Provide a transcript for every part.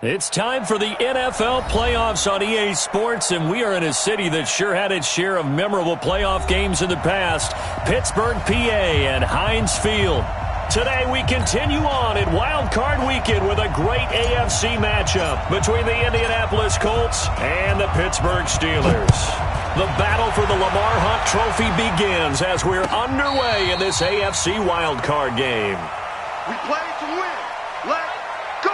It's time for the NFL playoffs on EA Sports, and we are in a city that sure had its share of memorable playoff games in the past, Pittsburgh, PA, and Heinz Field. Today we continue on in WildCard Weekend with a great AFC matchup between the Indianapolis Colts and the Pittsburgh Steelers. The battle for the Lamar Hunt Trophy begins as we're underway in this AFC wildcard game. We play to win. Let's go!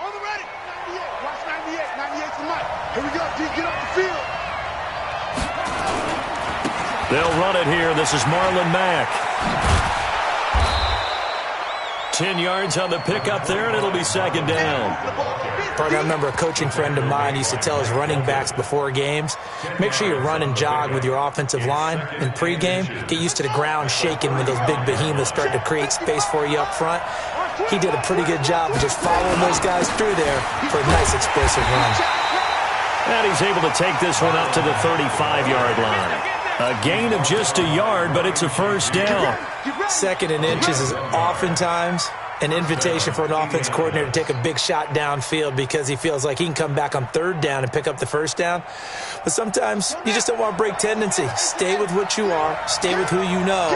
On the ready. 98. Watch 98. 98 tonight. Here we go. D, get off the field. They'll run it here. This is Marlon Mack. 10 yards on the pickup there, and it'll be second down. I remember a coaching friend of mine used to tell his running backs before games, make sure you run and jog with your offensive line in pregame. Get used to the ground shaking when those big behemoths start to create space for you up front. He did a pretty good job of just following those guys through there for a nice explosive run. And he's able to take this one up to the 35-yard line. A gain of just a yard, but it's a first down. Second and inches is oftentimes an invitation for an offense coordinator to take a big shot downfield because he feels like he can come back on third down and pick up the first down. But sometimes you just don't want to break tendency. Stay with what you are, stay with who you know,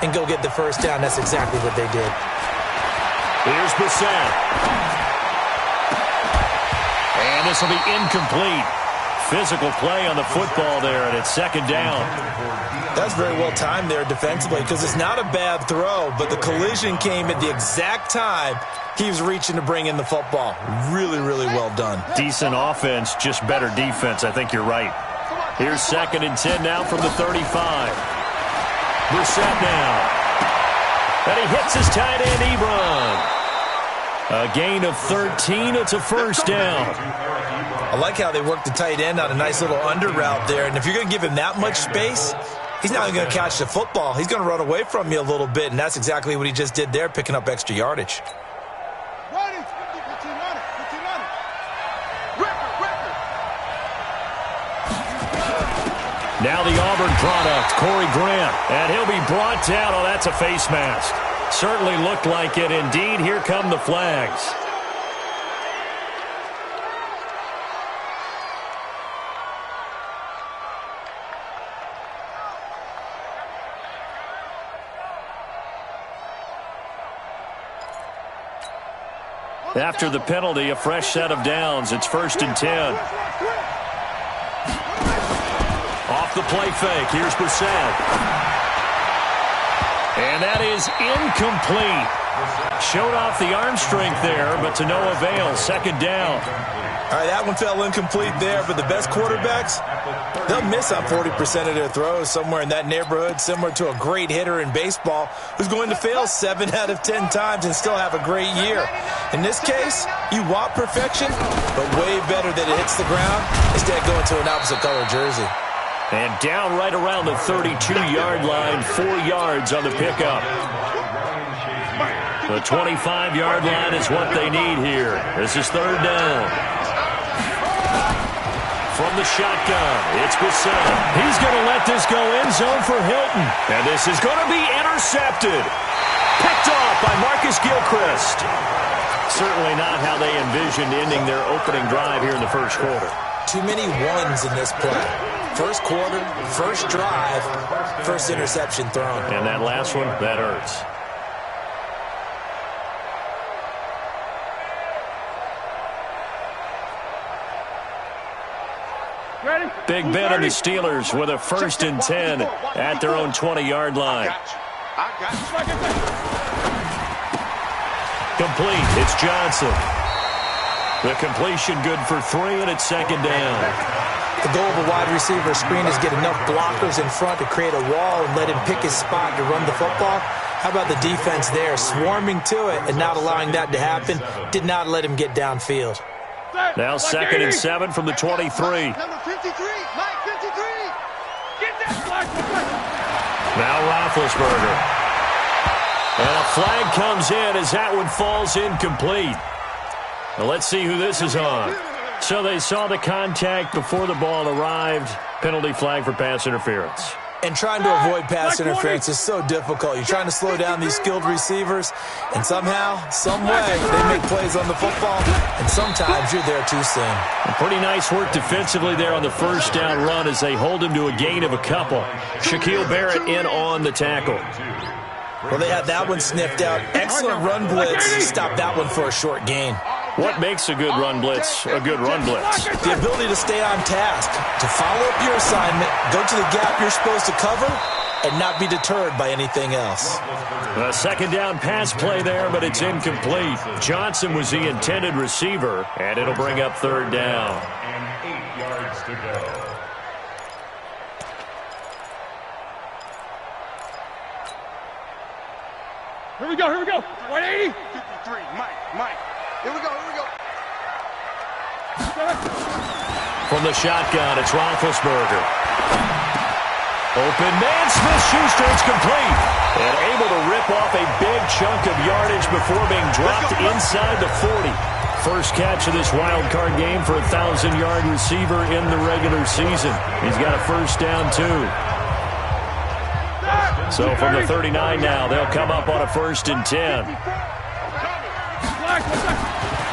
and go get the first down. That's exactly what they did. Here's Bissett. And this will be incomplete. Physical play on the football there, and it's second down. That's very well timed there defensively because it's not a bad throw, but the collision came at the exact time he was reaching to bring in the football. Really, really well done. Decent offense, just better defense. I think you're right. Here's second and 10 now from the 35. Brissett now. And he hits his tight end, Ebron. A gain of 13. It's a first down. I like how they work the tight end on a nice little under route there. And if you're going to give him that much space, he's not going to catch the football. He's going to run away from you a little bit, and that's exactly what he just did there, picking up extra yardage. Now the Auburn product, Corey Grant, and he'll be brought down. Oh, that's a face mask. Certainly looked like it. Indeed, here come the flags. After the penalty, a fresh set of downs. It's first and 10. Off the play fake. Here's Brissett. And that is incomplete. Showed off the arm strength there, but to no avail. Second down. All right, that one fell incomplete there, but the best quarterbacks, they'll miss on 40% of their throws somewhere in that neighborhood, similar to a great hitter in baseball who's going to fail 7 out of 10 times and still have a great year. In this case, you want perfection, but way better that it hits the ground instead of going to an opposite color jersey. And down right around the 32-yard line, 4 yards on the pickup. The 25-yard line is what they need here. This is third down. From the shotgun, it's Bissett. He's going to let this go end zone for Hilton. And this is going to be intercepted. Picked off by Marcus Gilchrist. Certainly not how they envisioned ending their opening drive here in the first quarter. Too many ones in this play. First quarter, first drive, first interception thrown. And that last one, that hurts. Big Ben and the Steelers with a first and 10 at their own 20-yard line. Complete. It's Johnson. The completion good for 3, and it's second down. The goal of a wide receiver screen is get enough blockers in front to create a wall and let him pick his spot to run the football. How about the defense there, swarming to it and not allowing that to happen? Did not let him get downfield. Now second and 7 from the 23. Number 53, Mike 53. Get that flag. Now Roethlisberger. And a flag comes in as that one falls incomplete. Now let's see who this is on. So they saw the contact before the ball arrived. Penalty flag for pass interference. And trying to avoid pass interference is so difficult. You're trying to slow down these skilled receivers, and somehow, some way, they make plays on the football, and sometimes you're there too soon. Pretty nice work defensively there on the first down run as they hold him to a gain of a couple. Shaquille Barrett in on the tackle. Well, they had that one sniffed out. Excellent run blitz. Stop that one for a short gain. What makes a good run blitz a good run blitz? The ability to stay on task, to follow up your assignment, go to the gap you're supposed to cover, and not be deterred by anything else. A second down pass play there, but it's incomplete. Johnson was the intended receiver, and it'll bring up third down. And 8 yards to go. Here we go. 180. 53, Mike. Here we go. From the shotgun, it's Roethlisberger. Open man, Smith-Schuster, it's complete. And able to rip off a big chunk of yardage before being dropped inside the 40. First catch of this wild card game for a 1,000-yard receiver in the regular season. He's got a first down, too. So from the 39 now, they'll come up on a 1st and 10.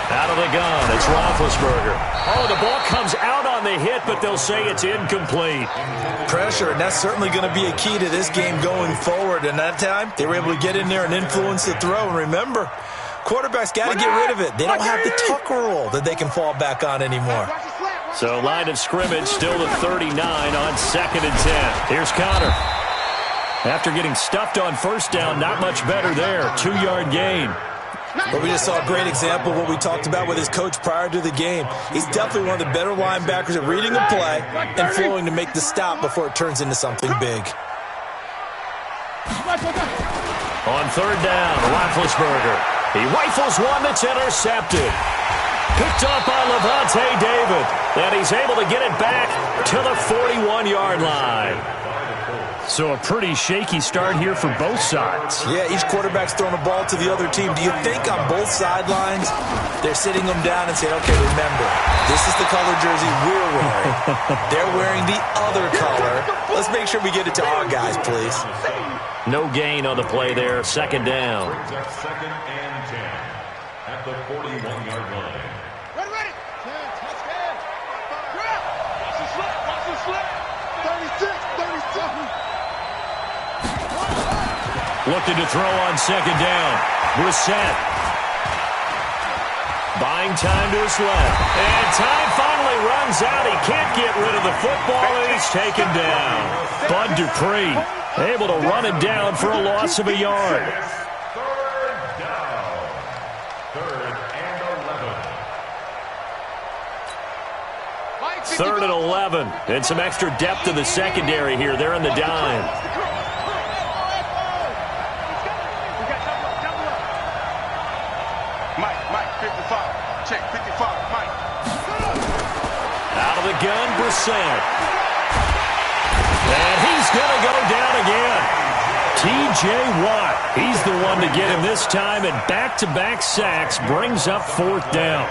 Out of the gun, it's Roethlisberger. Oh, the ball comes out on the hit, but they'll say it's incomplete. Pressure, and that's certainly going to be a key to this game going forward. And that time, they were able to get in there and influence the throw. And remember, quarterbacks got to get rid of it. They don't have the tuck rule that they can fall back on anymore. So line of scrimmage still at 39 on 2nd and 10. Here's Connor. After getting stuffed on first down, not much better there. 2-yard gain. But we just saw a great example of what we talked about with his coach prior to the game. He's definitely one of the better linebackers at reading a play and flowing to make the stop before it turns into something big. On 3rd down, Roethlisberger. He rifles one that's intercepted. Picked up by Levante David. And he's able to get it back to the 41-yard line. So a pretty shaky start here for both sides. Yeah, each quarterback's throwing a ball to the other team. Do you think on both sidelines they're sitting them down and saying, okay, remember, this is the color jersey we're wearing. They're wearing the other color. Let's make sure we get it to our guys, please. No gain on the play there. 2nd down. 2nd and 10 at the 41-yard line. Ready. Touchdown. Watch the slip. 36. Looking to throw on 2nd down. Brissett. Buying time to his left. And time finally runs out. He can't get rid of the football, and he's taken down. Bud Dupree able to run it down for a loss of a yard. 3rd down. 3rd and 11. 3rd and 11. And some extra depth to the secondary here. They're in the dime. Check 55, Mike. Out of the gun, Brissett. And he's going to go down again. T.J. Watt, he's the one to get him this time, and back-to-back sacks brings up 4th down.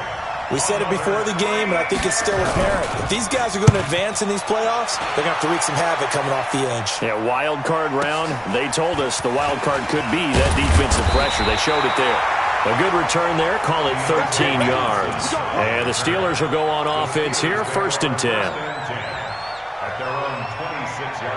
We said it before the game, and I think it's still apparent. If these guys are going to advance in these playoffs, they're going to have to wreak some havoc coming off the edge. Yeah, wild card round, they told us the wild card could be that defensive pressure. They showed it there. A good return there, call it 13 yards. And the Steelers will go on offense here, 1st and 10.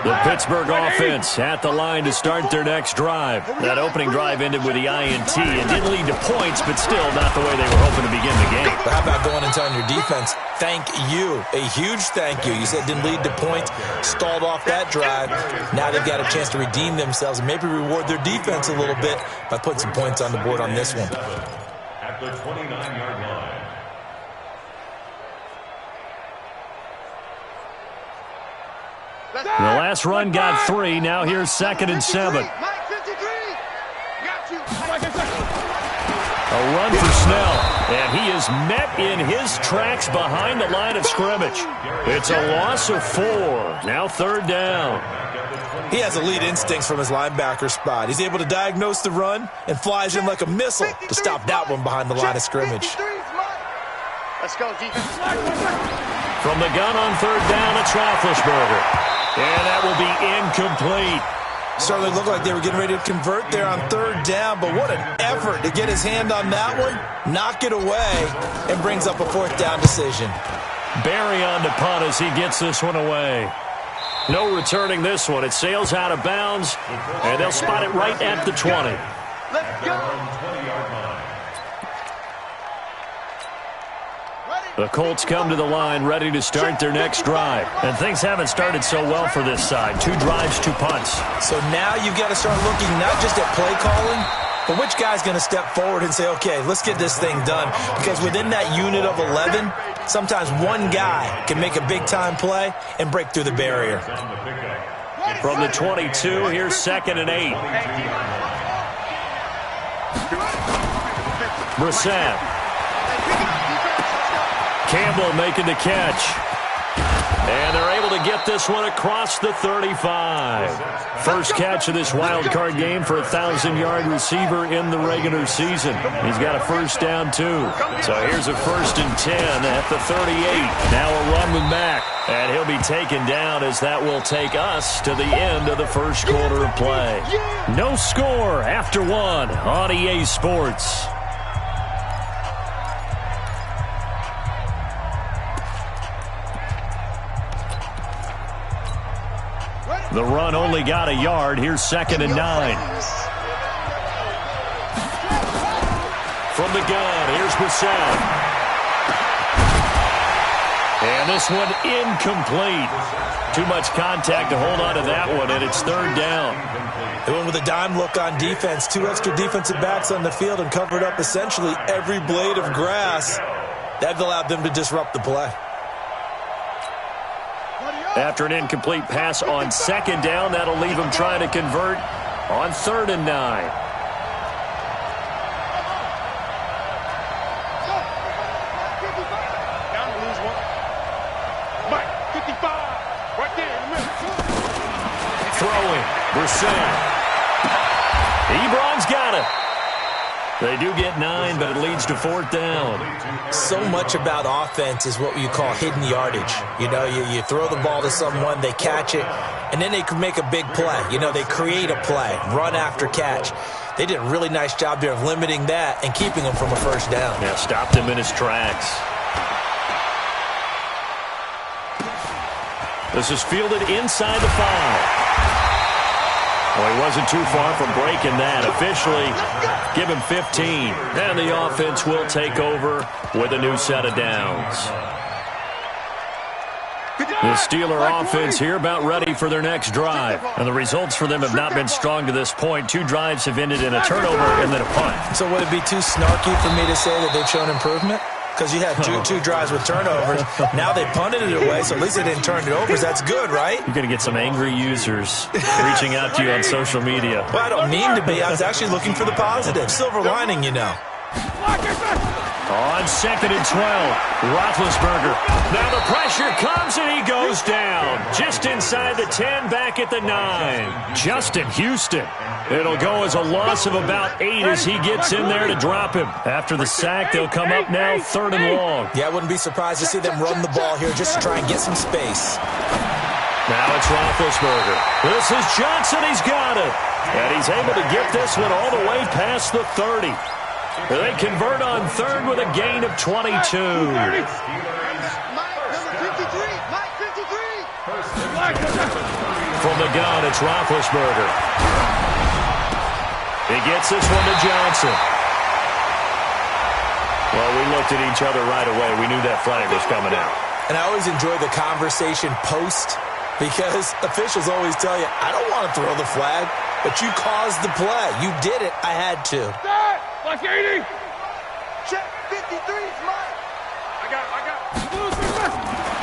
The Pittsburgh offense at the line to start their next drive. That opening drive ended with the INT and didn't lead to points, but still not the way they were hoping to begin the game. But how about going and telling your defense, thank you, a huge thank you. You said didn't lead to points, stalled off that drive. Now they've got a chance to redeem themselves and maybe reward their defense a little bit by putting some points on the board on this one. At the 29-yard line. The last run got 3. Now here's 2nd and 7. Mike 53. Got you. A run for Snell. And he is met in his tracks behind the line of scrimmage. It's a loss of 4. Now 3rd down. He has elite instincts from his linebacker spot. He's able to diagnose the run and flies in like a missile to stop that one behind the line of scrimmage. Let's go, defense. From the gun on third down, it's Roethlisberger. And that will be incomplete. Certainly looked like they were getting ready to convert there on third down, but what an effort to get his hand on that one, knock it away, and brings up a fourth down decision. Barry on to punt as he gets this one away. No returning this one. It sails out of bounds, and they'll spot it right at the 20. Let's go. The Colts come to the line ready to start their next drive. And things haven't started so well for this side. 2 drives, 2 punts. So now you've got to start looking not just at play calling, but which guy's going to step forward and say, okay, let's get this thing done. Because within that unit of 11, sometimes one guy can make a big-time play and break through the barrier. From the 22, here's 2nd and 8. Brissett. Campbell making the catch. And they're able to get this one across the 35. First catch of this wild card game for a 1,000-yard receiver in the regular season. He's got a first down, too. So here's a 1st and 10 at the 38. Now a run with Mack. And he'll be taken down as that will take us to the end of the first quarter of play. No score after 1 on EA Sports. The run only got a yard. Here's 2nd and 9. From the gun, here's Brissett. And this one incomplete. Too much contact to hold on to that one, and it's 3rd down. They went with a dime look on defense. 2 extra defensive backs on the field and covered up essentially every blade of grass. That allowed them to disrupt the play. After an incomplete pass on 2nd down, that'll leave them trying to convert on 3rd and 9. Throwing, Brissett. Ebron's got it. They do get 9, but it leads to 4th down. So much about offense is what you call hidden yardage. You know, you throw the ball to someone, they catch it, and then they can make a big play. You know, they create a play, run after catch. They did a really nice job there of limiting that and keeping him from a first down. Yeah, stopped him in his tracks. This is fielded inside the 5. Well, he wasn't too far from breaking that. Officially, give him 15. And the offense will take over with a new set of downs. The Steeler offense here about ready for their next drive. And the results for them have not been strong to this point. 2 drives have ended in a turnover and then a punt. So would it be too snarky for me to say that they've shown improvement? Because you had two drives with turnovers. Now they punted it away, so at least they didn't turn it over. That's good, right? You're going to get some angry users reaching out to you on social media. Well, I don't mean to be. I was actually looking for the positive. Silver lining, you know. On 2nd and 12, Roethlisberger. Now the pressure comes and he goes down. Just inside the 10, back at the 9. Justin Houston. It'll go as a loss of about 8 as he gets in there to drop him. After the sack, they'll come up now 3rd and long. Yeah, I wouldn't be surprised to see them run the ball here just to try and get some space. Now it's Roethlisberger. This is Johnson. He's got it. And he's able to get this one all the way past the 30. They convert on 3rd with a gain of 22. From the gun, it's Roethlisberger. He gets this one to Johnson. Well, we looked at each other right away. We knew that flag was coming out. And I always enjoy the conversation post because officials always tell you, I don't want to throw the flag, but you caused the play. You did it. I had to. Like 80. Check 53's mine. I got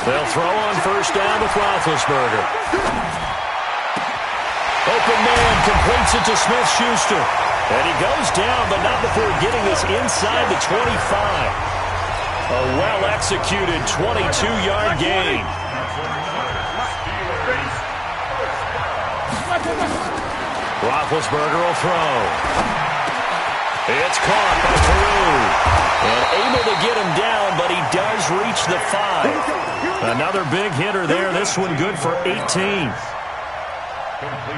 They'll throw on 1st down with Roethlisberger. Open man completes it to Smith-Schuster. And he goes down, but not before getting this inside the 25. A well-executed 22-yard gain. Roethlisberger will throw. It's caught by Peru. And able to get him down, but he does reach the 5. Another big hitter there. This one good for 18.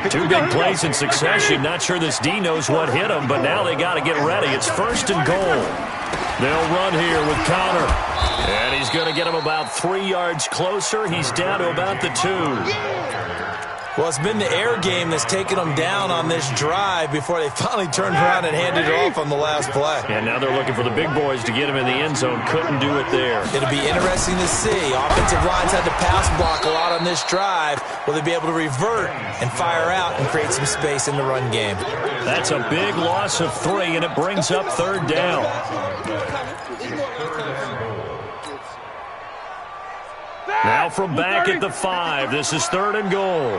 2 big plays in succession. Not sure this D knows what hit him, but now they got to get ready. It's 1st and goal. They'll run here with Connor. And he's going to get him about 3 yards closer. He's down to about the 2. Well, it's been the air game that's taken them down on this drive before they finally turned around and handed it off on the last play. And now they're looking for the big boys to get him in the end zone. Couldn't do it there. It'll be interesting to see. Offensive lines had to pass block a lot on this drive. Will they be able to revert and fire out and create some space in the run game? That's a big loss of 3, and it brings up 3rd down. Now from back at the 5, this is 3rd and goal.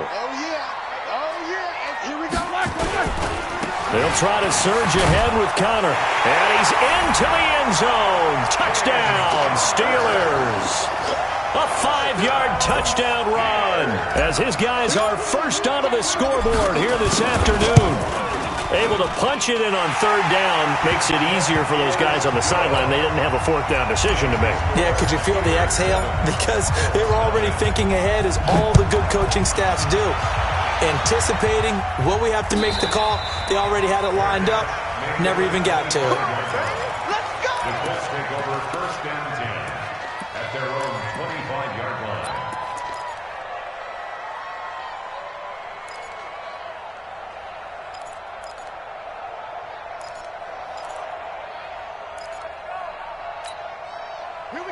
Here we go. They'll try to surge ahead with Connor. And he's into the end zone. Touchdown, Steelers. A 5-yard touchdown run as his guys are first onto the scoreboard here this afternoon. Able to punch it in on 3rd down makes it easier for those guys on the sideline. They didn't have a 4th down decision to make. Yeah, could you feel the exhale? Because they were already thinking ahead, as all the good coaching staffs do. Anticipating what we have to make the call. They already had it lined up. Never even got to it. Let's go! The Colts take over 1st and 10 at their own 25-yard line.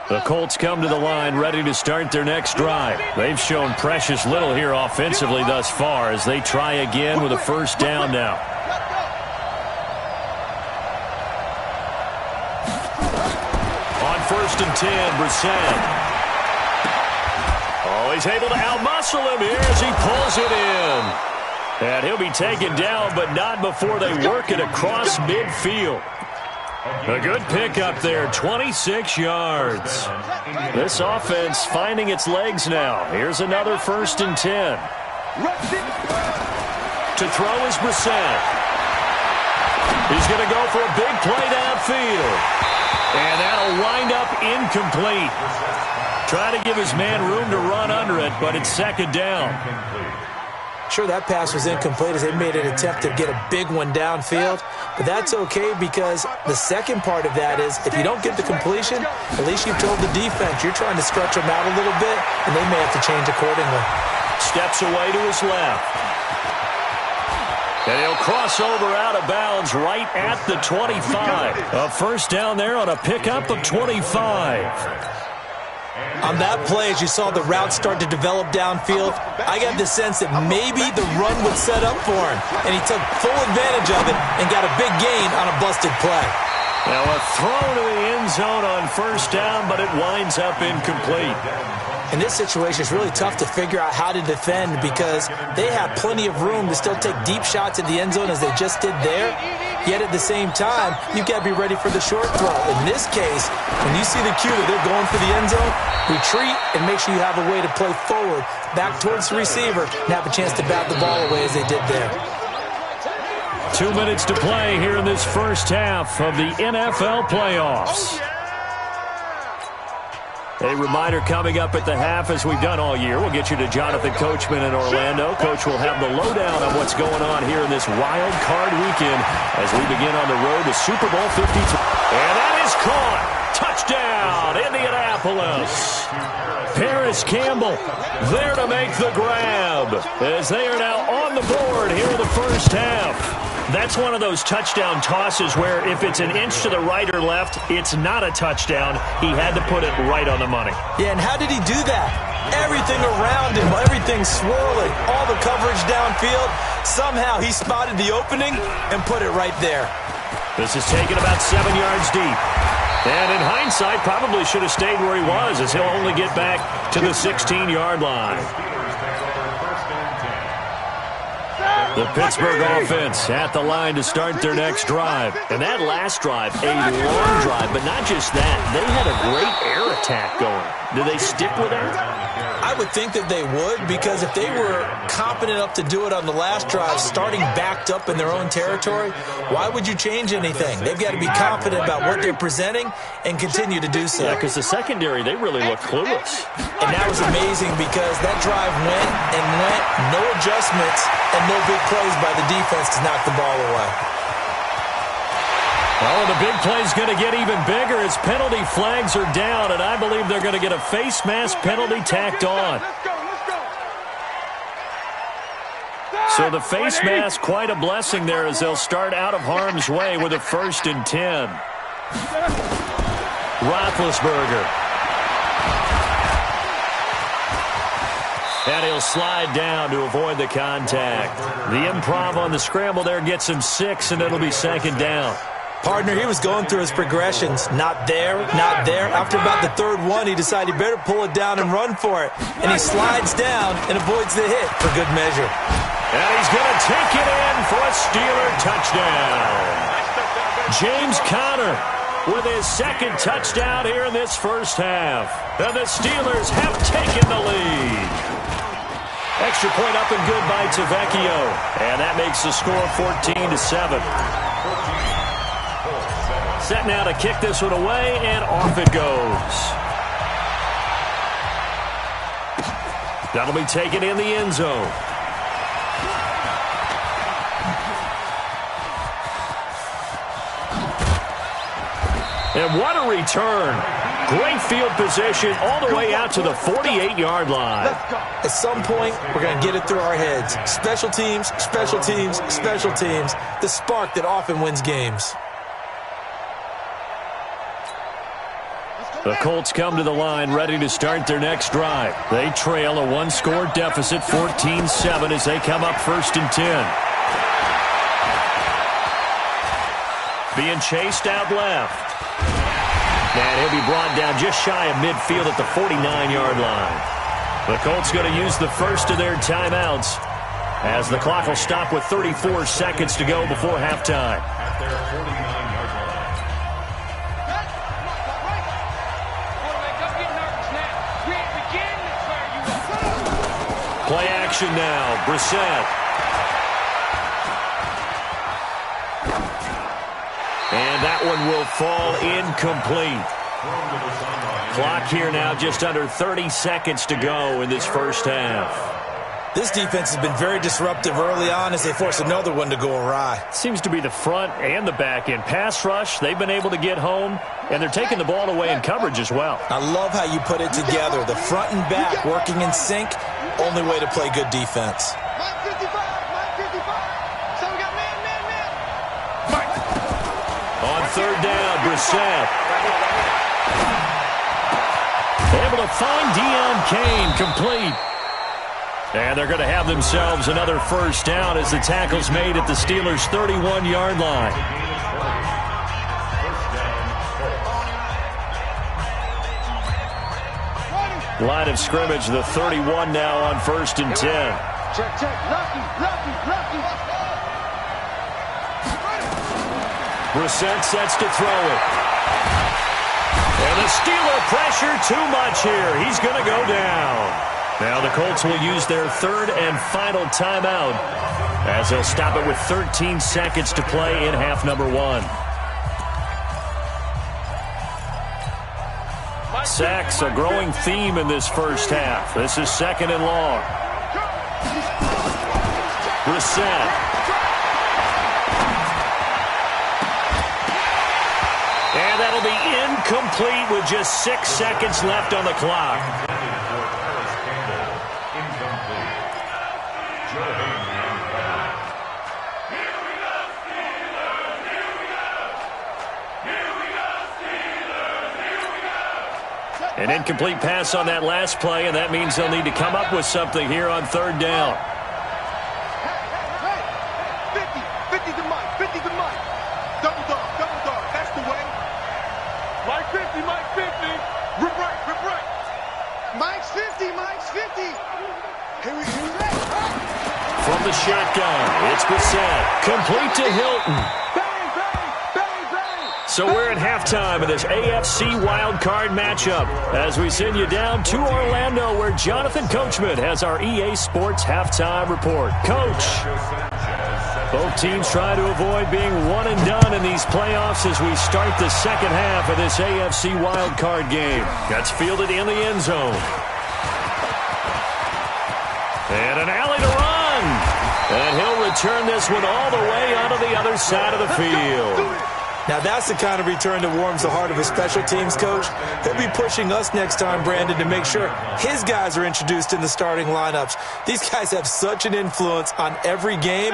The Colts come to the line ready to start their next drive. They've shown precious little here offensively thus far as they try again with a 1st down now. On 1st and 10, Brissett. Oh, he's able to outmuscle him here as he pulls it in. And he'll be taken down, but not before they work it across midfield. A good pickup there, 26 yards. This offense finding its legs now. Here's another 1st and 10. To throw is Brissett. He's going to go for a big play downfield. And that'll wind up incomplete. Try to give his man room to run under it, but it's 2nd down. Sure, that pass was incomplete as they made an attempt to get a big one downfield. But that's okay because the second part of that is if you don't get the completion, at least you've told the defense you're trying to stretch them out a little bit, and they may have to change accordingly. Steps away to his left. And he'll cross over out of bounds right at the 25. A 1st down there on a pickup of 25. On that play, as you saw the route start to develop downfield, I got the sense that maybe the run would set up for him. And he took full advantage of it and got a big gain on a busted play. Now a throw to the end zone on 1st down, but it winds up incomplete. In this situation, it's really tough to figure out how to defend because they have plenty of room to still take deep shots at the end zone as they just did there. Yet at the same time, you've got to be ready for the short throw. In this case, when you see the cue that they're going for the end zone, retreat and make sure you have a way to play forward, back towards the receiver, and have a chance to bat the ball away as they did there. 2 minutes to play here in this 1st half of the NFL playoffs. A reminder coming up at the half, as we've done all year. We'll get you to Jonathan Coachman in Orlando. Coach will have the lowdown on what's going on here in this wild card weekend as we begin on the road to Super Bowl 52. And that is caught. Touchdown, Indianapolis. Paris Campbell there to make the grab as they are now on the board here in the 1st half. That's one of those touchdown tosses where if it's an inch to the right or left, it's not a touchdown. He had to put it right on the money. Yeah, and how did he do that? Everything around him, everything swirling, all the coverage downfield. Somehow he spotted the opening and put it right there. This is taken about 7 yards deep. And in hindsight, probably should have stayed where he was as he'll only get back to the 16-yard line. The Pittsburgh offense at the line to start their next drive. And that last drive, a long drive, but not just that. They had a great air attack going. Do they stick with that? I I would think that they would, because if they were competent enough to do it on the last drive, starting backed up in their own territory, why would you change anything? They've got to be confident about what they're presenting and continue to do so. Yeah, because the secondary, they really look clueless. And that was amazing because that drive went and went, no adjustments, and no big plays by the defense to knock the ball away. Oh, the big play's going to get even bigger as penalty flags are down, and I believe they're going to get a face mask penalty tacked on. So the face mask, quite a blessing there as they'll start out of harm's way with a 1st and 10. Roethlisberger. And he'll slide down to avoid the contact. The improv on the scramble there gets him 6, and it'll be 2nd down. Partner, he was going through his progressions. Not there, not there. After about the 3rd one, he decided he better pull it down and run for it. And he slides down and avoids the hit for good measure. And he's going to take it in for a Steeler touchdown. James Conner with his 2nd touchdown here in this first half. And the Steelers have taken the lead. Extra point up and good by Tavecchio. And that makes the score 14-7. Set now to kick this one away, and off it goes. That'll be taken in the end zone. And what a return. Great field position all the way out to the 48-yard line. At some point, we're going to get it through our heads. Special teams, special teams, special teams. The spark that often wins games. The Colts come to the line ready to start their next drive. They trail a 1-score deficit, 14-7, as they come up 1st and 10. Being chased out left. And he'll be brought down just shy of midfield at the 49-yard line. The Colts going to use the first of their timeouts as the clock will stop with 34 seconds to go before halftime. At their 49-yard line. Play action now. Brissett. And that one will fall incomplete. Clock here now just under 30 seconds to go in this first half. This defense has been very disruptive early on as they force another one to go awry. Seems to be the front and the back end. Pass rush, they've been able to get home, and they're taking the ball away in coverage as well. I love how you put it together. The front and back working in sync, only way to play good defense. On 3rd down, Brissett. Able to find Deion Kane, complete. And they're going to have themselves another first down as the tackle's made at the Steelers' 31-yard line. Line of scrimmage, the 31 now on 1st and 10. Check. Lucky. Brissett sets to throw it. And the Steeler pressure too much here. He's going to go down. Now the Colts will use their 3rd and final timeout as they'll stop it with 13 seconds to play in half number 1. Sacks, a growing theme in this first half. This is 2nd and long. Brissett. And that'll be incomplete with just 6 seconds left on the clock. An incomplete pass on that last play, and that means they'll need to come up with something here on 3rd down. 50 to Mike. Double dog. That's the way. Mike 50. Rip right. Mike's 50. Here we go. From the shotgun, it's Brissett. Complete to Hilton. Bang. So we're at halftime of this AFC WildCard matchup as we send you down to Orlando where Jonathan Coachman has our EA Sports Halftime Report. Coach, both teams try to avoid being one and done in these playoffs as we start the second half of this AFC WildCard game. Gets fielded in the end zone. And an alley to run. And he'll return this one all the way onto the other side of the field. Now that's the kind of return that warms the heart of a special teams coach. He'll be pushing us next time, Brandon, to make sure his guys are introduced in the starting lineups. These guys have such an influence on every game.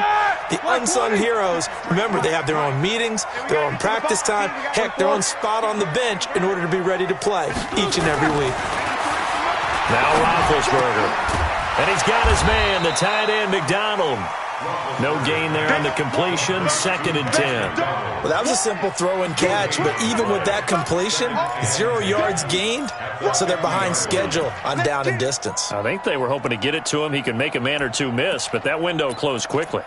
The unsung heroes, remember, they have their own meetings, their own practice time, heck, their own spot on the bench in order to be ready to play each and every week. Now Roethlisberger. And he's got his man, the tight end, McDonald. No gain there on the completion, 2nd and 10. Well, that was a simple throw and catch, but even with that completion, 0 yards gained, so they're behind schedule on down and distance. I think they were hoping to get it to him. He could make a man or two miss, but that window closed quickly.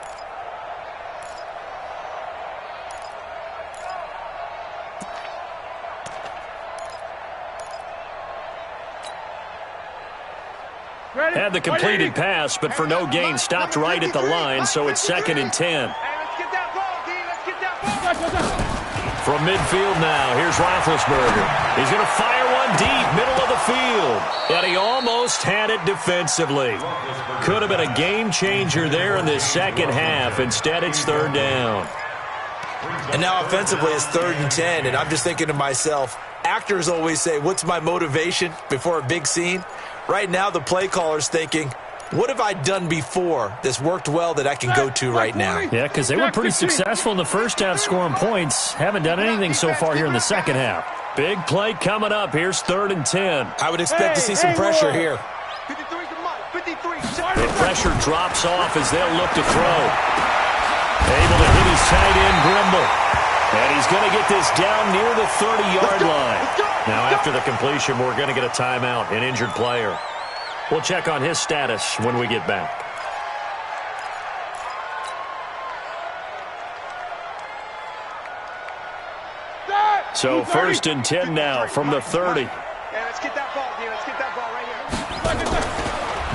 Had the completed pass, but for no gain, stopped right at the line, so it's 2nd and 10. From midfield now, here's Roethlisberger. He's going to fire one deep, middle of the field. And he almost had it defensively. Could have been a game changer there in this second half. Instead, it's 3rd down. And now offensively, it's 3rd and 10, and I'm just thinking to myself, actors always say, what's my motivation before a big scene? Right now, the play caller's thinking, what have I done before that's worked well that I can go to right now? Yeah, because they were pretty successful in the first half scoring points. Haven't done anything so far here in the second half. Big play coming up. Here's 3rd and 10. I would expect to see some pressure here. The pressure drops off as they'll look to throw. Able to hit his tight end, Grimble. And he's going to get this down near the 30-yard line. Now, after the completion, we're going to get a timeout, an injured player. We'll check on his status when we get back. So 1st and 10 now from the 30. Let's get that ball, D. Let's get that ball right here.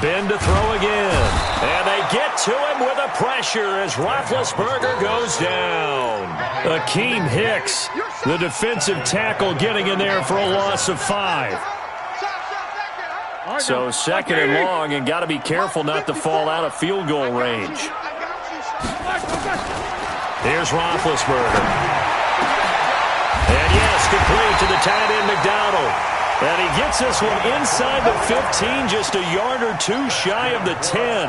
Ben to throw again. And they get to him with a pressure as Roethlisberger goes down. Akeem Hicks, the defensive tackle, getting in there for a loss of 5. So 2nd and long, and got to be careful not to fall out of field goal range. Here's Roethlisberger. And yes, complete to the tight end, McDonald. And he gets this one inside the 15, just a yard or two shy of the 10.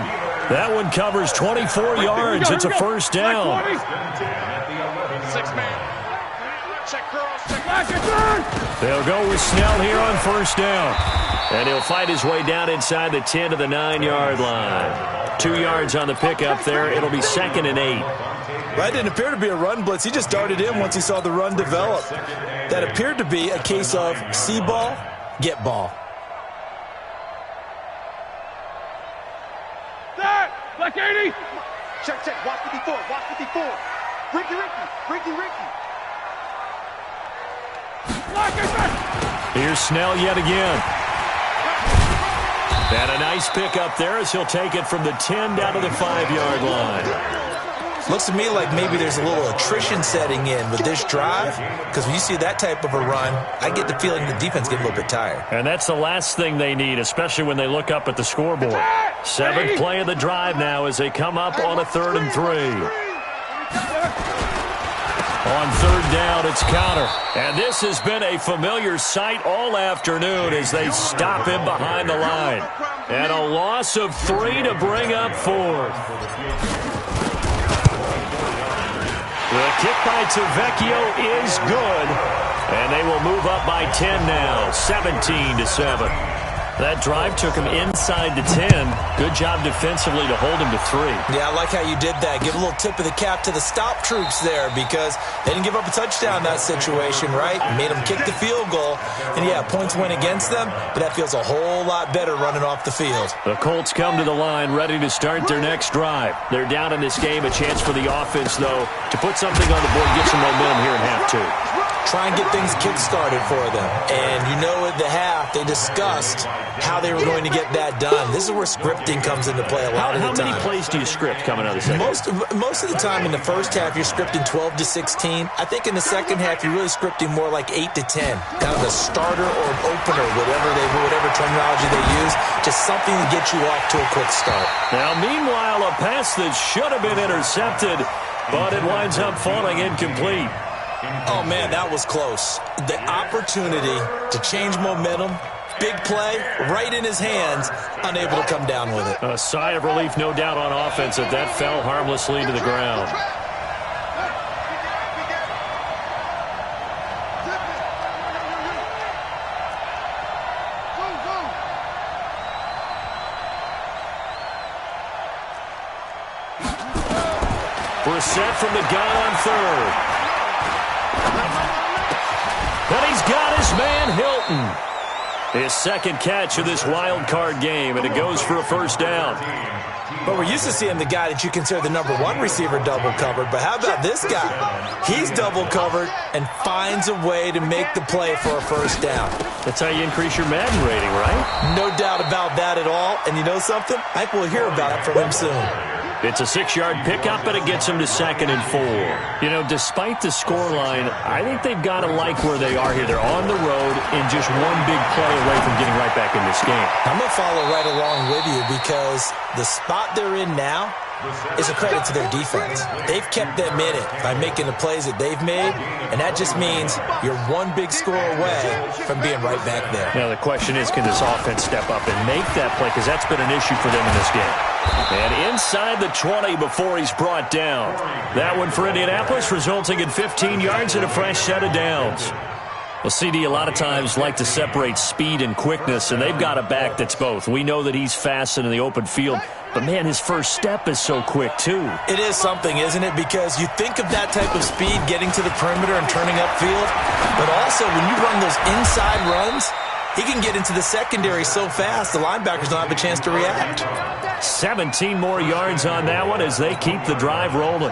That one covers 24 yards. It's a 1st down. They'll go with Snell here on 1st down. And he'll fight his way down inside the 10 to the 9-yard line. 2 yards on the pickup there. It'll be 2nd and 8. That didn't appear to be a run blitz. He just darted in once he saw the run develop. That appeared to be a case of see ball, get ball. Black 80. Check. Watch 54. Watch 54. Ricky. Here's Snell yet again. And a nice pickup there as he'll take it from the 10 down to the 5-yard line. Looks to me like maybe there's a little attrition setting in with this drive, because when you see that type of a run, I get the feeling the defense get a little bit tired. And that's the last thing they need, especially when they look up at the scoreboard. 7th play of the drive now as they come up on a 3rd and 3. On 3rd down, it's Conner. And this has been a familiar sight all afternoon as they stop him behind the line. And a loss of 3 to bring up 4th. The kick by Tavecchio is good, and they will move up by 10 now, 17-7. That drive took him inside the 10. Good job defensively to hold him to 3. Yeah, I like how you did that. Give a little tip of the cap to the stop troops there because they didn't give up a touchdown in that situation, right? Made them kick the field goal. And, yeah, points went against them, but that feels a whole lot better running off the field. The Colts come to the line ready to start their next drive. They're down in this game. A chance for the offense, though, to put something on the board, get some momentum here in half 2. try and get things kick-started for them. And you know at the half, they discussed how they were going to get that done. This is where scripting comes into play a lot of the time. How many plays do you script coming out of the second? Most of the time in the first half, you're scripting 12 to 16. I think in the second half, you're really scripting more like 8 to 10. Kind of a starter or an opener, whatever terminology they use. Just something to get you off to a quick start. Now, meanwhile, a pass that should have been intercepted, but it winds up falling incomplete. Oh, man, that was close. The opportunity to change momentum, big play, right in his hands, unable to come down with it. A sigh of relief, no doubt, on offense if that fell harmlessly to the ground. Brissett from the gun on third. And he's got his man Hilton. His second catch of this wild card game, and it goes for a first down. But we're used to seeing the guy that you consider the number one receiver double covered. But how about this guy? He's double covered and finds a way to make the play for a first down. That's how you increase your Madden rating, right? No doubt about that at all. And you know something? I think we'll hear about it from him soon. It's a 6-yard pickup, and it gets him to 2nd and 4. You know, despite the scoreline, I think they've got to like where they are here. They're on the road and just one big play away from getting right back in this game. I'm going to follow right along with you because the spot they're in now is a credit to their defense. They've kept them in it by making the plays that they've made, and that just means you're one big score away from being right back there. Now, the question is, can this offense step up and make that play? Because that's been an issue for them in this game. And inside the 20 before he's brought down. That one for Indianapolis, resulting in 15 yards and a fresh set of downs. Well, CD, a lot of times like to separate speed and quickness, and they've got a back that's both. We know that he's fast in the open field, but, man, his first step is so quick, too. It is something, isn't it? Because you think of that type of speed getting to the perimeter and turning upfield, but also when you run those inside runs, he can get into the secondary so fast the linebackers don't have a chance to react. 17 more yards on that one as they keep the drive rolling.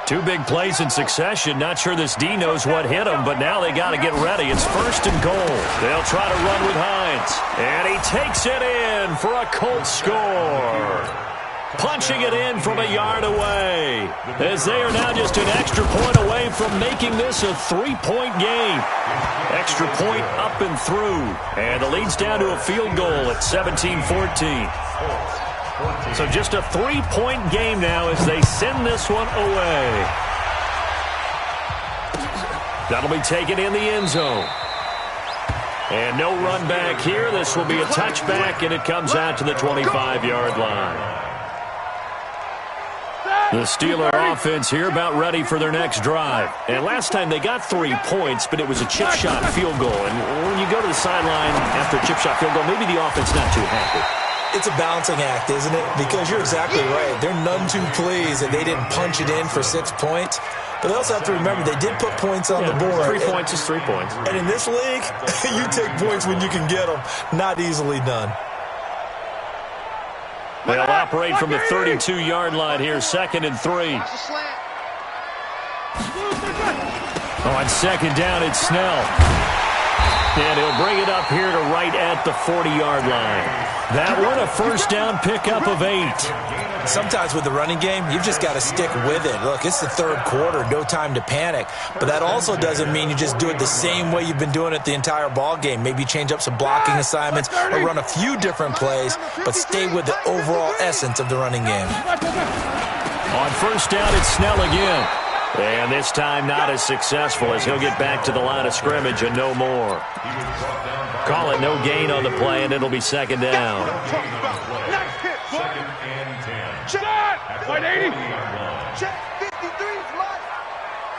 2 big plays in succession. Not sure this D knows what hit him, but now they got to get ready. It's 1st and goal. They'll try to run with Hines. And he takes it in for a Colts score. Punching it in from a yard away, as they are now just an extra point away from making this a 3-point game. Extra point up and through, and the lead's down to a field goal at 17-14. So just a 3-point game now as they send this one away. That'll be taken in the end zone. And no run back here. This will be a touchback, and it comes out to the 25-yard line. The Steeler offense here about ready for their next drive. And last time they got 3 points, but it was a chip shot field goal. And when you go to the sideline after a chip shot field goal, maybe the offense not too happy. It's a balancing act, isn't it? Because you're exactly right. They're none too pleased that they didn't punch it in for 6 points. But they also have to remember they did put points on the board. 3 points is 3 points. And in this league, you take points when you can get them. Not easily done. They'll operate from the 32-yard line here, 2nd and 3. On 2nd down, it's Snell. And he'll bring it up here to right at the 40-yard line. That one, a first down pickup of 8. Sometimes with the running game, you've just got to stick with it. Look, it's the 3rd quarter, no time to panic. But that also doesn't mean you just do it the same way you've been doing it the entire ball game. Maybe change up some blocking assignments or run a few different plays, but stay with the overall essence of the running game. On 1st down, it's Snell again. And this time not as successful as he'll get back to the line of scrimmage and no more. Call it no gain on the play, and it'll be 2nd down. Check. White 80. Check 53.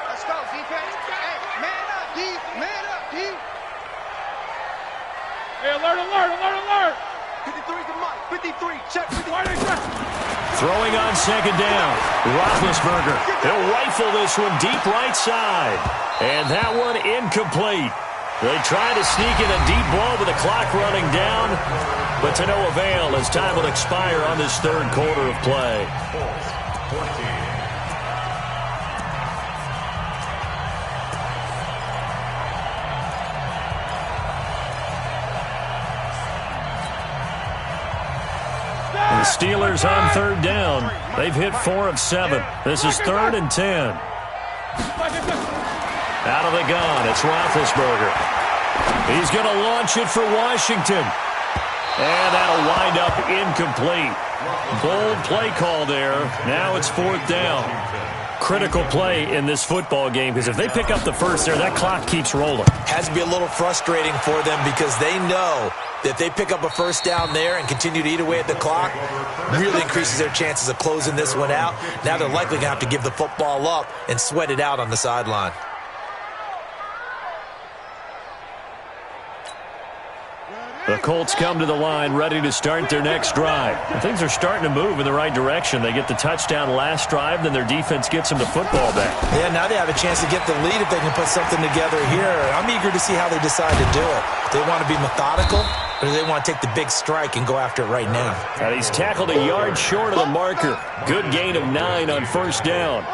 Let's go, defense. Hey, man up, D. Man up, D. Hey, alert. 53 to Mike. 53. Check 53. Throwing on 2nd down. Roethlisberger. He'll rifle this one deep right side. And that one incomplete. They try to sneak in a deep ball with the clock running down, but to no avail as time will expire on this 3rd quarter of play. Steelers on third down. They've hit 4 of 7. This is 3rd and 10. Out of the gun, it's Roethlisberger. He's going to launch it for Washington. And that'll wind up incomplete. Bold play call there. Now it's 4th down. Critical play in this football game, because if they pick up the first there, that clock keeps rolling. Has to be a little frustrating for them because they know that if they pick up a first down there and continue to eat away at the clock, really increases their chances of closing this one out. Now they're likely going to have to give the football up and sweat it out on the sideline. The Colts come to the line ready to start their next drive. Things are starting to move in the right direction. They get the touchdown last drive, then their defense gets them the football back. Yeah, now they have a chance to get the lead if they can put something together here. I'm eager to see how they decide to do it. Do they want to be methodical, or do they want to take the big strike and go after it right now? And he's tackled a yard short of the marker. Good gain of 9 on first down.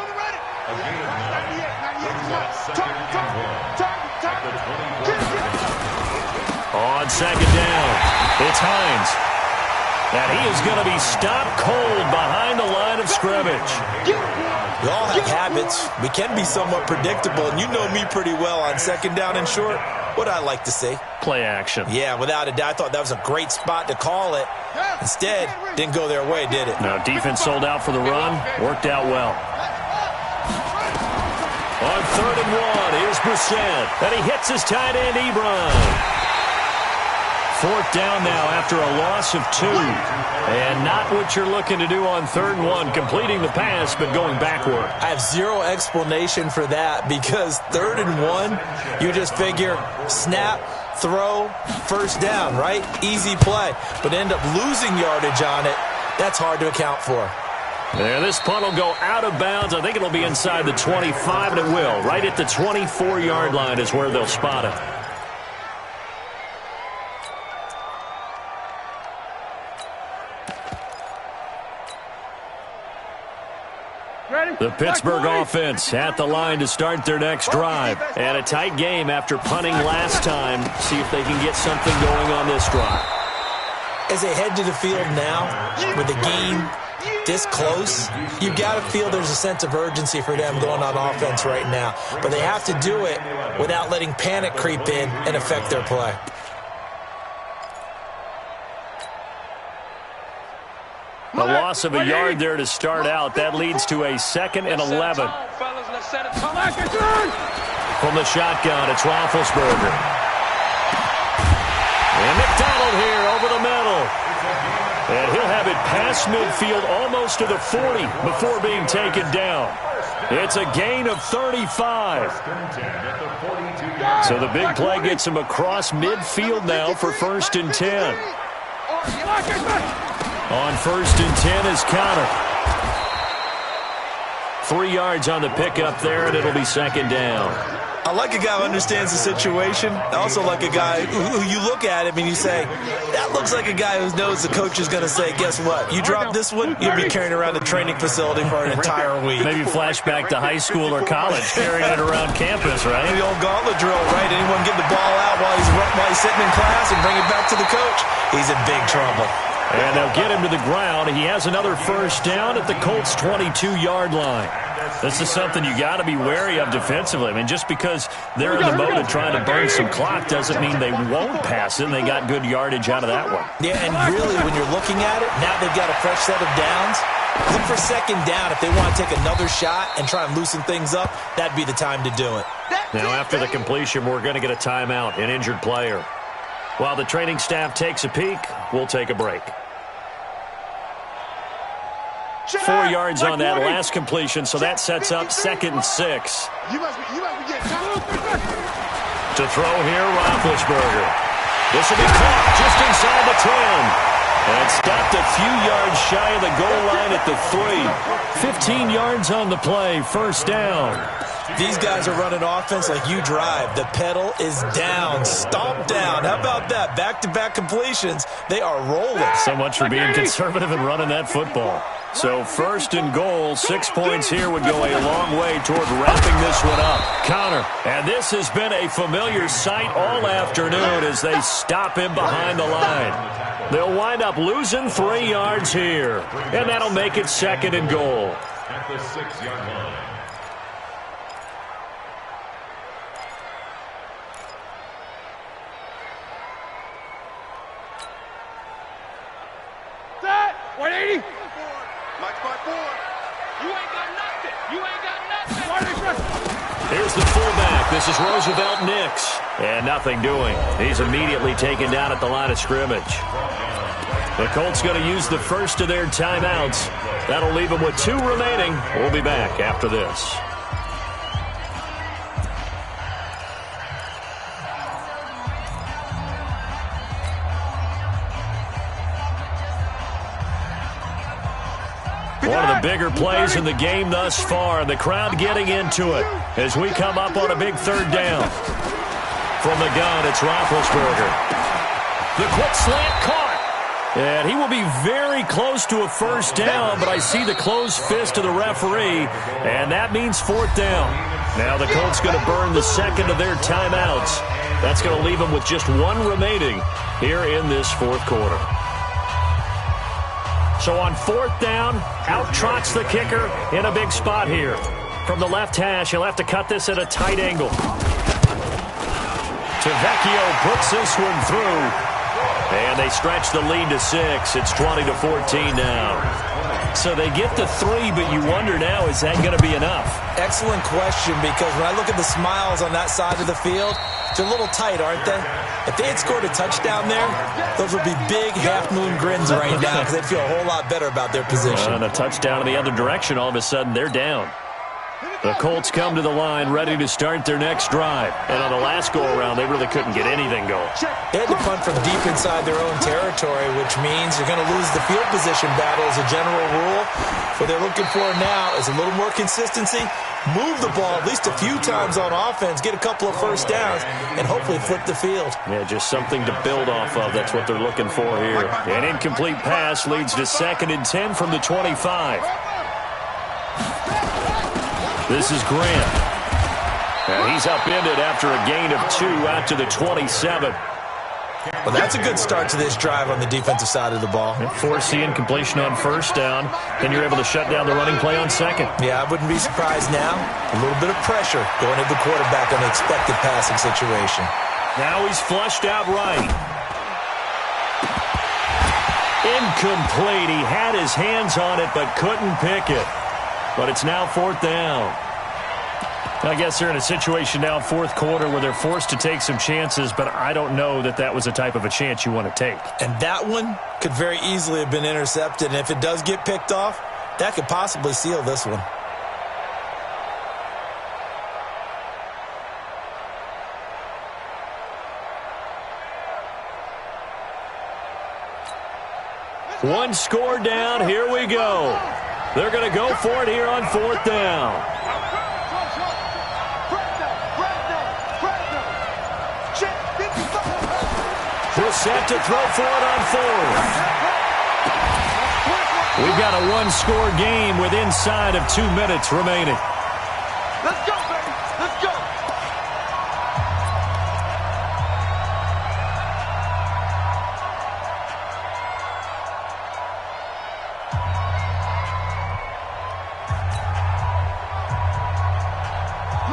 On second down, it's Hines. And he is going to be stopped cold behind the line of scrimmage. We all have habits. We can be somewhat predictable, and you know me pretty well on second down and short. What I like to see. Play action. Yeah, without a doubt. I thought that was a great spot to call it. Instead, didn't go their way, did it? No, defense sold out for the run. Worked out well. On 3rd and 1, here's Brissett. And he hits his tight end, Ebron. 4th down now after a loss of 2. And not what you're looking to do on 3rd and 1, completing the pass, but going backward. I have zero explanation for that because 3rd and 1, you just figure snap, throw, first down, right? Easy play. But end up losing yardage on it. That's hard to account for. There, this punt will go out of bounds. I think it'll be inside the 25, and it will. Right at the 24-yard line is where they'll spot it. The Pittsburgh offense at the line to start their next drive. And a tight game after punting last time. See if they can get something going on this drive. As they head to the field now, with the game this close, you've got to feel there's a sense of urgency for them going on offense right now. But they have to do it without letting panic creep in and affect their play. A loss of a yard there to start out. That leads to a 2nd and 11. From the shotgun, it's Roethlisberger. And McDonald here over the middle. And he'll have it past midfield almost to the 40 before being taken down. It's a gain of 35. So the big play gets him across midfield now for 1st and 10. On 1st and 10 is Connor. 3 yards on the pickup there, and it'll be 2nd down. I like a guy who understands the situation. I also like a guy who you look at him and you say, that looks like a guy who knows the coach is going to say, guess what? You drop this one, you'll be carrying around the training facility for an entire week. Maybe flashback to high school or college, carrying it around campus, right? The old gauntlet drill, right? Anyone give the ball out while he's sitting in class and bring it back to the coach? He's in big trouble. And they'll get him to the ground. He has another first down at the Colts' 22-yard line. This is something you got to be wary of defensively. I mean, just because they're in the mode of trying to burn some clock doesn't mean they won't pass it, and they got good yardage out of that one. Yeah, and really, when you're looking at it, now they've got a fresh set of downs. Look for 2nd down. If they want to take another shot and try and loosen things up, that'd be the time to do it. Now, after the completion, we're going to get a timeout, an injured player. While the training staff takes a peek, we'll take a break. 4 yards on that last completion, so that sets up 2nd and 6. To throw here, Roethlisberger. This will be caught just inside the 10. And stopped a few yards shy of the goal line at the 3. 15 yards on the play, 1st down. These guys are running offense like you drive. The pedal is down, stomp down. How about that? Back-to-back completions. They are rolling. So much for being conservative and running that football. So 1st and goal, 6 points here would go a long way toward wrapping this one up. Counter. And this has been a familiar sight all afternoon as they stop him behind the line. They'll wind up losing 3 yards here. And that'll make it 2nd and goal. At the 6-yard line. Set! 180! Match by 4. You ain't got nothing! You ain't got nothing! Here's the fullback. This is Roosevelt Nix. And nothing doing. He's immediately taken down at the line of scrimmage. The Colts going to use the first of their timeouts. That'll leave them with 2 remaining. We'll be back after this. One of the bigger plays in the game thus far. The crowd getting into it as we come up on a big 3rd down. From the gun, it's Roethlisberger. The quick slant caught. And he will be very close to a 1st down, but I see the closed fist of the referee, and that means 4th down. Now the Colts going to burn the 2nd of their timeouts. That's going to leave them with just 1 remaining here in this 4th quarter. So on 4th down, out trots the kicker in a big spot here. From the left hash, he'll have to cut this at a tight angle. Tavecchio puts this one through. And they stretch the lead to 6. It's 20-14 now. So they get to 3, but you wonder now, is that going to be enough? Excellent question, because when I look at the smiles on that side of the field, they're a little tight, aren't they? If they had scored a touchdown there, those would be big half-moon grins right now because they'd feel a whole lot better about their position. And a touchdown in the other direction, all of a sudden, they're down. The Colts come to the line ready to start their next drive. And on the last go-around, they really couldn't get anything going. They had to punt from deep inside their own territory, which means you're going to lose the field position battle as a general rule. What they're looking for now is a little more consistency, move the ball at least a few times on offense, get a couple of 1st downs, and hopefully flip the field. Yeah, just something to build off of. That's what they're looking for here. An incomplete pass leads to 2nd and 10 from the 25. This is Grant. And he's upended after a gain of 2 out to the 27. Well, that's a good start to this drive on the defensive side of the ball. Force the incompletion on 1st down, then you're able to shut down the running play on 2nd. Yeah, I wouldn't be surprised now. A little bit of pressure going at the quarterback on the expected passing situation. Now he's flushed out right. Incomplete. He had his hands on it but couldn't pick it. But it's now 4th down. I guess they're in a situation now, 4th quarter, where they're forced to take some chances, but I don't know that that was the type of a chance you want to take. And that one could very easily have been intercepted. And if it does get picked off, that could possibly seal this one. One score down. Here we go. They're going to go for it here on 4th down. We're set to throw for it on 4th. We've got a 1-score game with inside of 2 minutes remaining. Let's go, baby. Let's go.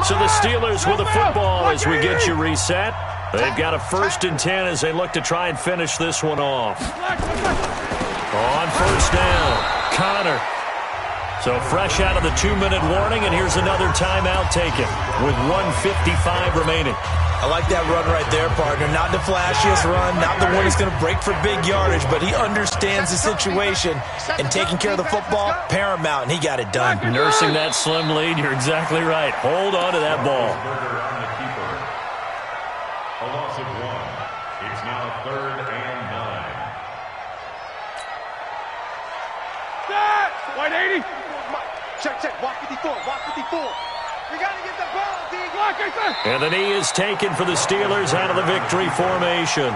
So the Steelers with the football as we get you reset. They've got a 1st and 10 as they look to try and finish this one off. On 1st down, Connor. So fresh out of the 2-minute warning, and here's another timeout taken with 1:55 remaining. I like that run right there, partner. Not the flashiest run, not the one that's going to break for big yardage, but he understands the situation, and taking care of the football, paramount, and he got it done. Nursing that slim lead, you're exactly right. Hold on to that ball. A loss of 1. It's now 3rd and 9. Set! 180. Check, check. Walk 54. Walk 54. We got to get the ball, D. And the knee is taken for the Steelers out of the victory formation.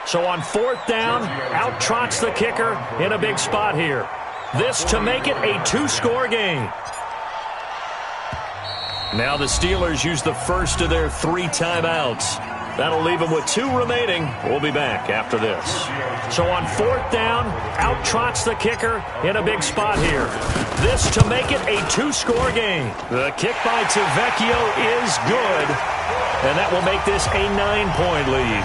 So on 4th down, out trots the kicker in a big spot here. This to make it a 2-score game. Now the Steelers use the first of their 3 timeouts. That'll leave them with 2 remaining. We'll be back after this. So on 4th down, out trots the kicker in a big spot here. This to make it a 2-score game. The kick by Tavecchio is good, and that will make this a 9-point lead.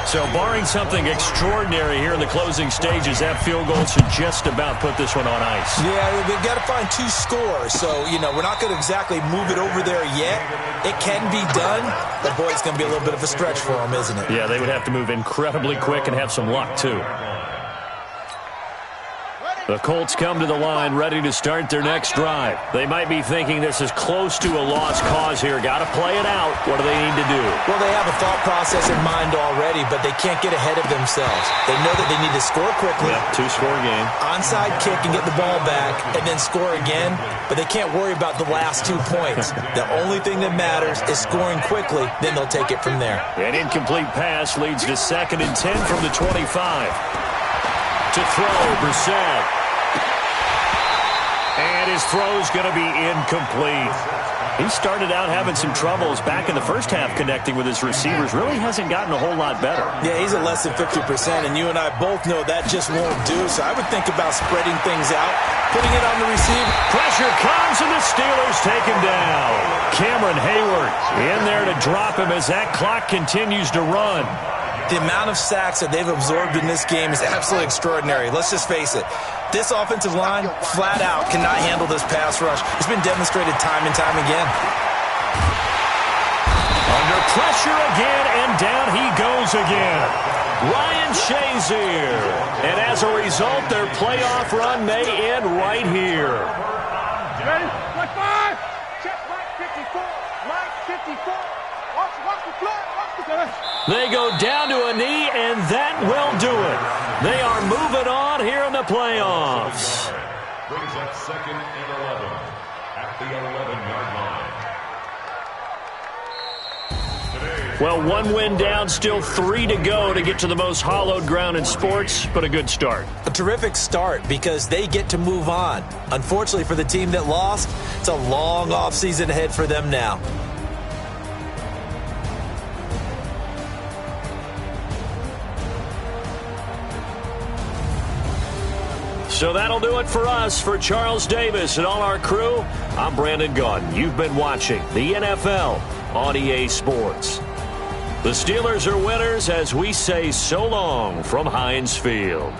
So barring something extraordinary here in the closing stages, that field goal should just about put this one on ice. Yeah, they've got to find 2 scores. So, we're not going to exactly move it over there yet. It can be done, but boy, it's going to be a little bit of a stretch for them, isn't it? Yeah, they would have to move incredibly quick and have some luck, too. The Colts come to the line ready to start their next drive. They might be thinking this is close to a lost cause here. Got to play it out. What do they need to do? Well, they have a thought process in mind already, but they can't get ahead of themselves. They know that they need to score quickly. Yep, 2-score game. Onside kick and get the ball back and then score again, but they can't worry about the last 2 points. The only thing that matters is scoring quickly, then they'll take it from there. An incomplete pass leads to 2nd and 10 from the 25. To throw, Brissett. And his throw's going to be incomplete. He started out having some troubles back in the first half connecting with his receivers. Really hasn't gotten a whole lot better. Yeah, he's at less than 50%, and you and I both know that just won't do. So I would think about spreading things out, putting it on the receiver. Pressure comes, and the Steelers take him down. Cameron Hayward in there to drop him as that clock continues to run. The amount of sacks that they've absorbed in this game is absolutely extraordinary. Let's just face it. This offensive line, flat out, cannot handle this pass rush. It's been demonstrated time and time again. Under pressure again, and down he goes again. Ryan Shazier. And as a result, their playoff run may end right here. Ready? Like 5. Check Mike 54. Mike 54. Watch the floor. Watch the floor. They go down to a knee, and that will do it. They are moving on here in the playoffs. Brings up 2nd and 11 at the 11-yard line. Well, 1 win down, still 3 to go to get to the most hallowed ground in sports, but a good start. A terrific start because they get to move on. Unfortunately for the team that lost, it's a long offseason ahead for them now. So that'll do it for us. For Charles Davis and all our crew, I'm Brandon Gaudin. You've been watching the NFL on EA Sports. The Steelers are winners as we say so long from Heinz Field.